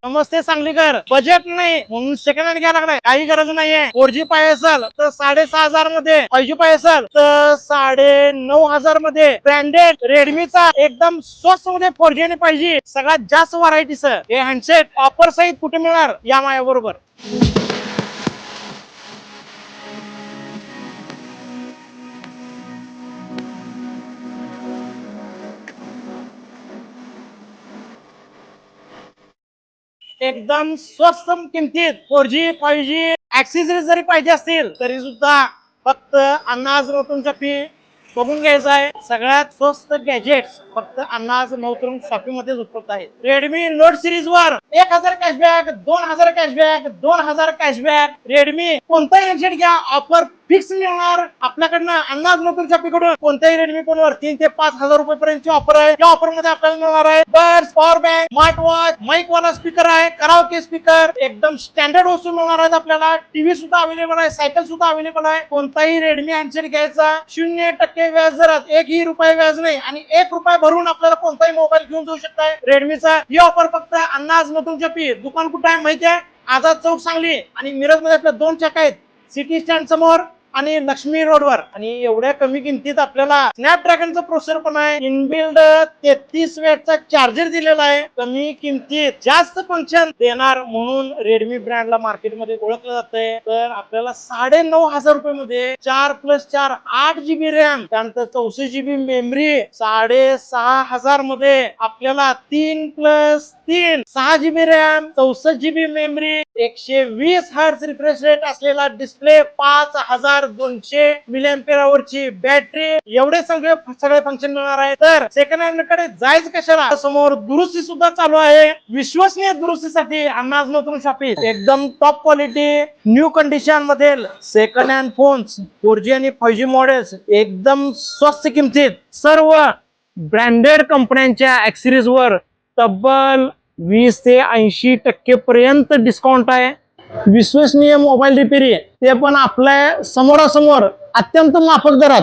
नमस्ते Sanglikar. Budget नाही म्हणून second hand घ्यायला लागलाय, काही गरज नाहीये. 4G पाहिजे असेल तर 6,500 मध्ये, 5G पाहिजे असेल तर 9,500 मध्ये. ब्रँडेड रेडमीचा एकदम स्वस्त मध्ये 4G आणि 5G सगळ्यात जास्त व्हरायटीच हे हँडसेट ऑफर सहित कुठे मिळणार या माझ्या बरोबर. एकदम स्वस्त किमतीत 4G 5G ऍक्सेसरीज जरी पाहिजे असतील तरी सुद्धा फक्त अन्नाज नवतून फी बघून घ्यायचं आहे. सगळ्यात स्वस्त गॅजेट्स फक्त अन्नाज नवतून शॉपिंग मध्ये उपलब्ध आहेत. रेडमी नोट सिरीज वर 1,000 कॅशबॅक, 2,000 कॅशबॅक, 2,000 कॅशबॅक. रेडमी कोणताही हँडसेट घ्या, ऑफर फिक्स मिळणार आपल्याकडनं. अन्नाज नवतून शॉपिंगकडून कोणत्याही रेडमी फोनवर 3,000 ते 5,000 रुपये पर्यंतची ऑफर आहे. या ऑफर मध्ये आपल्याला मिळणार आहे buds, power bank, smart watch, mic वाला स्पीकर आहे, कराओके स्पीकर एकदम स्टँडर्ड वस्तू मिळणार आहेत आपल्याला. टीव्ही सुद्धा अवेलेबल आहे, सायकल सुद्धा अवेलेबल आहे. कोणताही रेडमी हँडसेट घ्यायचा 0% व्याज दरात, 1 रुपया व्याज नाही आणि 1 रुपया भरून आपल्याला कोणताही मोबाईल घेऊन जाऊ शकताय रेडमीचा. ही ऑफर फक्त अन्नाज नवतून शॉपी. दुकान कुठं आहे माहिती आहे? आझाद चौक सांगली आणि मिरज मध्ये आपल्या 2 शाखा आहेत, सिटी स्टँड समोर आणि लक्ष्मी रोडवर. आणि एवढ्या कमी किमतीत आपल्याला स्नॅपड्रॅगनचं प्रोसेसर पण आहे, इनबिल्ड 33 वॅटचा चार्जर दिलेला आहे. कमी किमतीत जास्त फंक्शन देणार म्हणून रेडमी ब्रँडला मार्केटमध्ये ओळखलं जातंय. तर आपल्याला 9,500 रुपये मध्ये 4+4 8GB रॅम, त्यानंतर 64GB मेमरी 6,500 मध्ये आपल्याला 3+3 6GB RAM, 64GB memory, 120 hertz refresh rate असलेला डिस्प्ले, 5,200 mAh ची बॅटरी, एवढे सगळे फंक्शन मिळणार आहे. तर सेकंड हँड कडे जायचं कशाला, समोर दुरुस्ती सुद्धा चालू आहे. विश्वसनीय दुरुस्तीसाठी अन्नाज नवतून शॉपिंग. एकदम टॉप क्वालिटी न्यू कंडिशन मध्ये सेकंड हँड फोन्स 4G आणि 5G मॉडेल्स एकदम स्वस्त किमतीत. सर्व ब्रँडेड कंपन्यांच्या ऍक्सेसरीज वर तब्बल 20 ते 80% पर्यंत डिस्काउंट आहे. विश्वसनीय मोबाईल रिपेरी, ते पण आपल्या समोरासमोर अत्यंत माफक दरात.